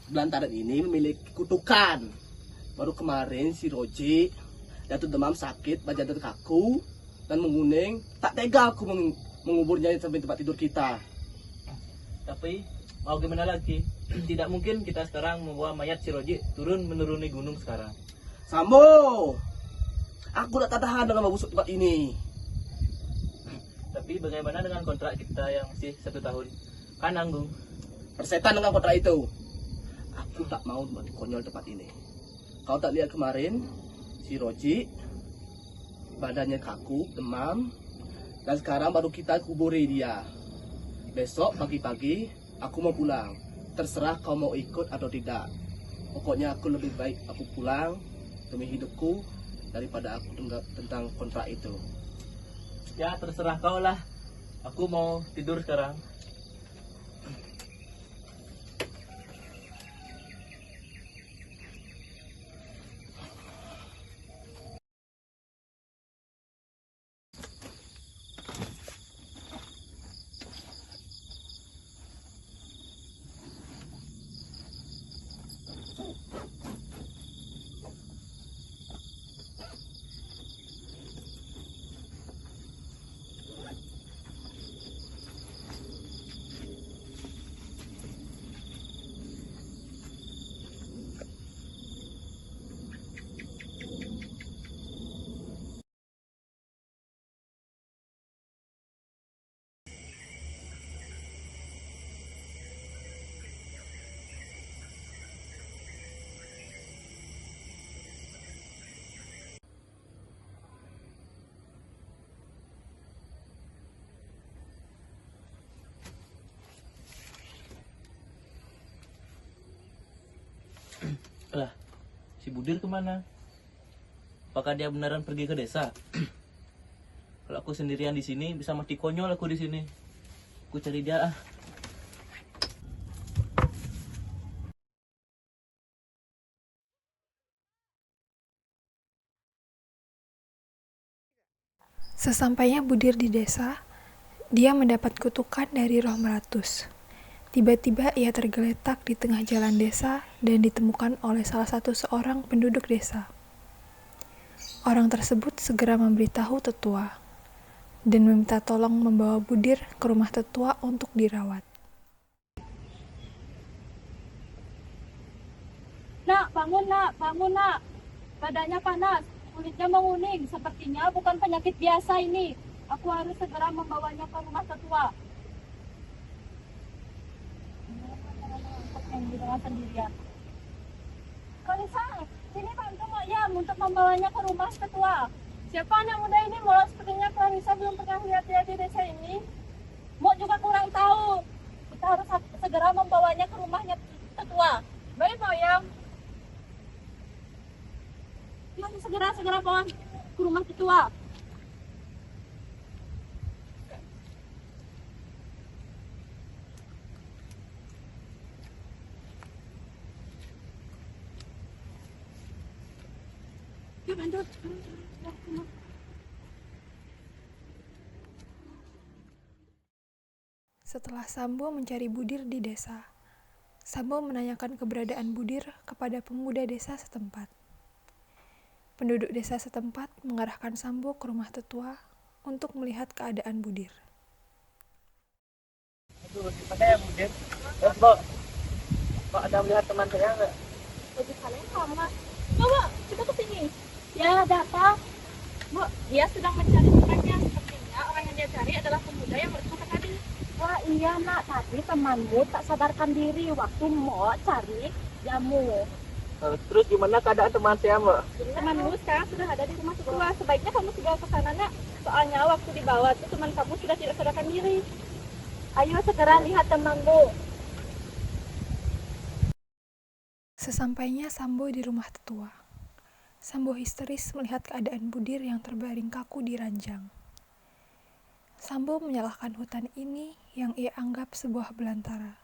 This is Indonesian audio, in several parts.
Belantaran ini memiliki kutukan. Baru kemarin si Roji jatuh demam sakit, badan kaku dan menguning. Tak tega aku menguburnya sampai tempat tidur kita. Tapi mau gimana lagi? Tidak mungkin kita sekarang membawa mayat si Roji turun menuruni gunung sekarang. Sambo, aku tak tahan dengan membusuk tempat ini. Tapi bagaimana dengan kontrak kita yang masih 1 tahun? Kan nanggung. Persetan dengan kontrak itu. Aku tak mau mati konyol tempat ini. Kau tak lihat kemarin si Roji badannya kaku, demam, dan sekarang baru kita kuburi dia. Besok pagi-pagi aku mau pulang. Terserah kau mau ikut atau tidak. Pokoknya aku lebih baik aku pulang demi hidupku daripada aku tentang kontrak itu. Ya terserah kau lah. Aku mau tidur sekarang. Lah, si Budir kemana? Apakah dia beneran pergi ke desa? Kalau aku sendirian di sini bisa mati konyol aku di sini. Aku cari dia ah. Sesampainya Budir di desa, dia mendapat kutukan dari roh Meratus. Tiba-tiba ia tergeletak di tengah jalan desa dan ditemukan oleh salah satu seorang penduduk desa. Orang tersebut segera memberitahu tetua dan meminta tolong membawa Budir ke rumah tetua untuk dirawat. Nak, bangun nak. Badannya panas, kulitnya menguning. Sepertinya bukan penyakit biasa ini. Aku harus segera membawanya ke rumah tetua. Yang di tengah sendirian. Kalisa, sini bantu Mak Yam untuk membawanya ke rumah tetua. Siapa anak muda ini? Mulai sepertinya Clarissa belum pernah lihat dia di desa ini. Mok juga kurang tahu. Kita harus segera membawanya ke rumahnya tetua. Baik Mak Yam. Yuk segera bawa ke rumah tetua. Yuk bantu. Setelah Sambo mencari Budir di desa, Sambo menanyakan keberadaan Budir kepada pemuda desa setempat. Penduduk desa setempat mengarahkan Sambo ke rumah tetua untuk melihat keadaan Budir. Aduh, gimana ya Budir? Mbak, ada melihat teman saya nggak? Jadi kalian sama. Coba kita ke sini. Ya, ada apa? Bu, dia sedang mencari temannya. Sepertinya orang yang dia cari adalah pemuda yang bersuka tadi. Wah iya nak, tadi temanmu tak sadarkan diri waktu mau cari jamu. Terus gimana keadaan teman saya Mbak? Temanmu sekarang sudah ada di rumah tetua. Sebaiknya kamu segera ke sana nak. Soalnya waktu dibawa tuh teman kamu sudah tidak sadarkan diri. Ayo segera lihat temanmu. Sesampainya Sambo di rumah tetua, Sambo histeris melihat keadaan Budir yang terbaring kaku di ranjang. Sambo menyalahkan hutan ini yang ia anggap sebuah belantara,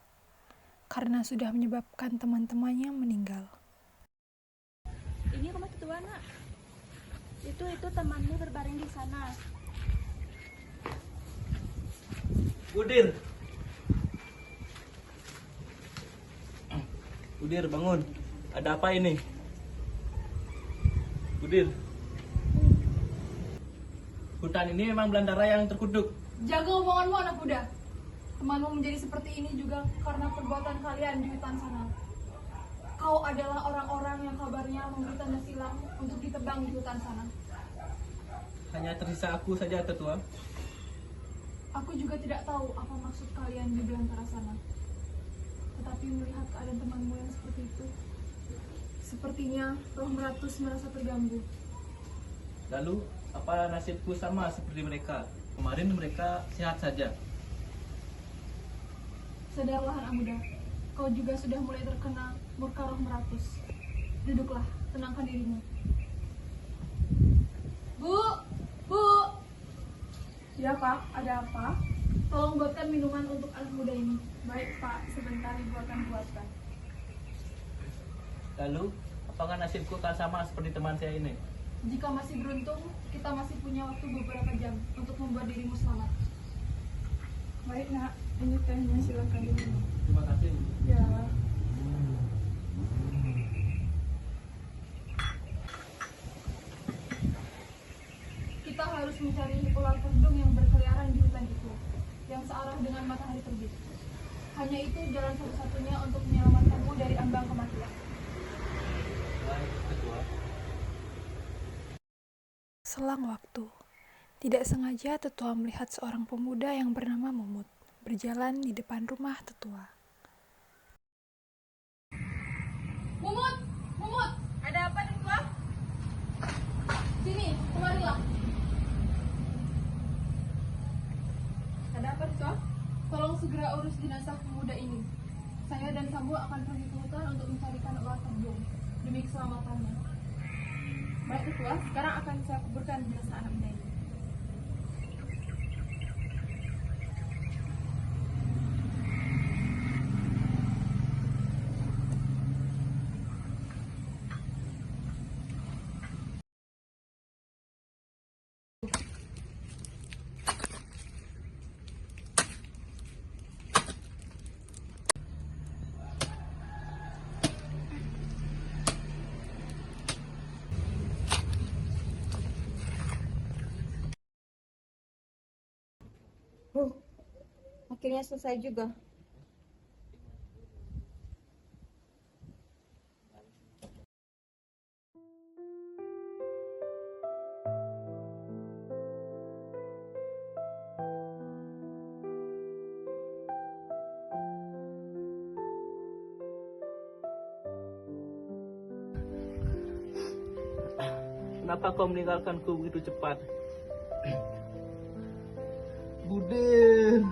karena sudah menyebabkan teman-temannya meninggal. Ini rumah tetua nak. Itu temanmu berbaring di sana. Budir. Budir, bangun. Ada apa ini? Budir. Hutan ini memang belantara yang terkutuk. Jaga omonganmu anak muda. Temanmu menjadi seperti ini juga karena perbuatan kalian di hutan sana. Kau adalah orang-orang yang kabarnya memberi tanda silang untuk ditebang di hutan sana. Hanya tersisa aku saja, Tetua. Aku juga tidak tahu apa maksud kalian di belantara sana. Tetapi melihat keadaan temanmu yang seperti itu, sepertinya roh Meratus merasa terganggu. Lalu, apa nasibku sama seperti mereka? Kemarin mereka sehat saja. Sadarlah anak muda, kau juga sudah mulai terkena murka roh Meratus. Duduklah, tenangkan dirimu. Bu, Bu. Ya Pak, ada apa? Tolong buatkan minuman untuk anak muda ini. Baik Pak, sebentar Ibu akan buatkan. Lalu, apakah nasibku akan sama seperti teman saya ini? Jika masih beruntung, kita masih punya waktu beberapa jam untuk membuat dirimu selamat. Baik nak, ini tehnya silakan diminum. Terima kasih. Ya. Kita harus mencari ular terdung yang berkeliaran di hutan itu, yang searah dengan matahari terbit. Hanya itu jalan satu-satunya untuk menyelamatkanmu dari ambang kematian. Baik, Ketua. Selang waktu, tidak sengaja Tetua melihat seorang pemuda yang bernama Mumut berjalan di depan rumah Tetua. Mumut! Mumut! Ada apa Tetua? Sini, kemarilah. Ada apa Tetua? Tolong segera urus jenazah pemuda ini. Saya dan Sambo akan pergi ke hutan untuk mencarikan ular terdung demi keselamatannya. Baik Tetua, sekarang akan saya kuburkan jenazah anak muda ini. Akhirnya selesai juga. Kenapa kau meninggalkanku begitu cepat? Budir.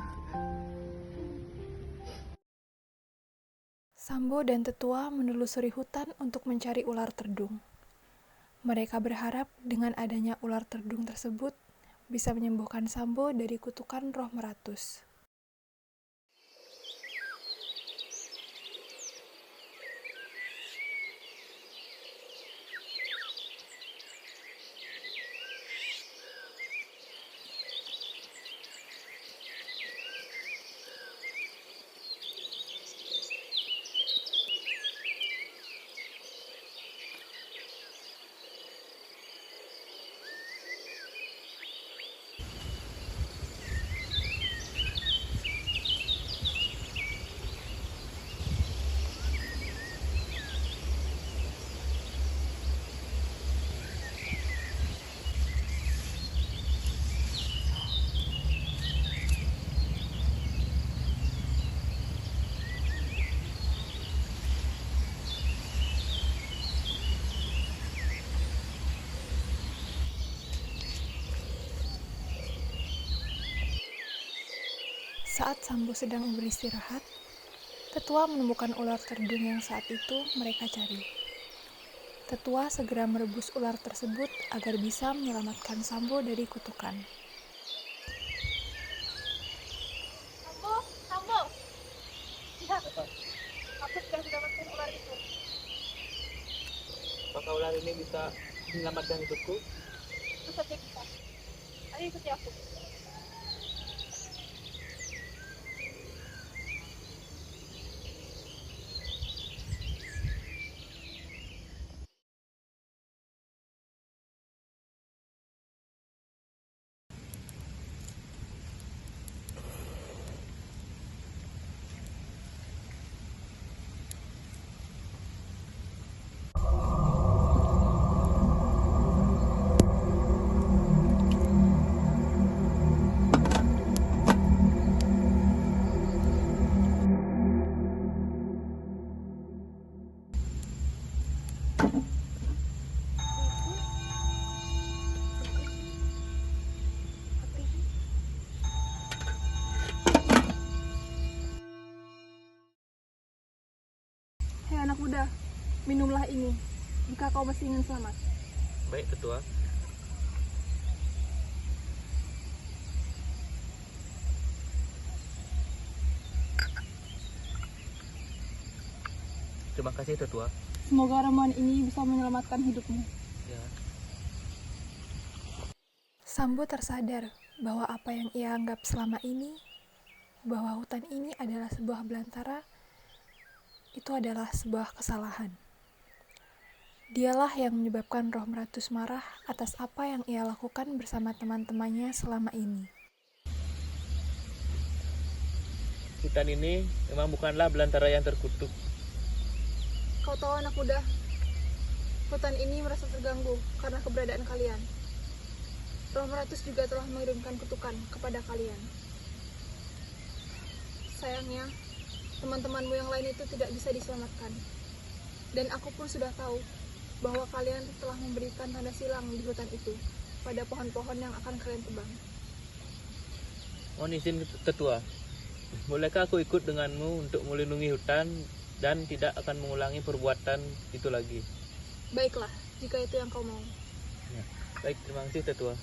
Sambo dan Tetua menelusuri hutan untuk mencari ular terdung. Mereka berharap dengan adanya ular terdung tersebut bisa menyembuhkan Sambo dari kutukan roh Meratus. Saat Sambo sedang beristirahat, Tetua menemukan ular terdung yang saat itu mereka cari. Tetua segera merebus ular tersebut agar bisa menyelamatkan Sambo dari kutukan. Sambo, Sambo. Lihat, aku sudah mendapatkan ular itu. Apakah ular ini bisa menyelamatkan hidupku? Itu saja bisa. Ayo ikuti aku. Hei anak muda, minumlah ini jika kau masih ingin selamat. Baik, Tetua. Terima kasih, Tetua. Semoga ramuan ini bisa menyelamatkan hidupmu. Ya. Sambo tersadar bahwa apa yang ia anggap selama ini, bahwa hutan ini adalah sebuah belantara, itu adalah sebuah kesalahan. Dialah yang menyebabkan Roh Meratus marah atas apa yang ia lakukan bersama teman-temannya selama ini. Hutan ini memang bukanlah belantara yang terkutuk. Kau tahu anak muda, hutan ini merasa terganggu karena keberadaan kalian. Roh Meratus juga telah mengirimkan kutukan kepada kalian. Sayangnya, teman-temanmu yang lain itu tidak bisa diselamatkan. Dan aku pun sudah tahu bahwa kalian telah memberikan tanda silang di hutan itu pada pohon-pohon yang akan kalian tebang. Mohon izin, Tetua. Bolehkah aku ikut denganmu untuk melindungi hutan dan tidak akan mengulangi perbuatan itu lagi? Baiklah, jika itu yang kau mau. Ya. Baik, terima kasih, Tetua.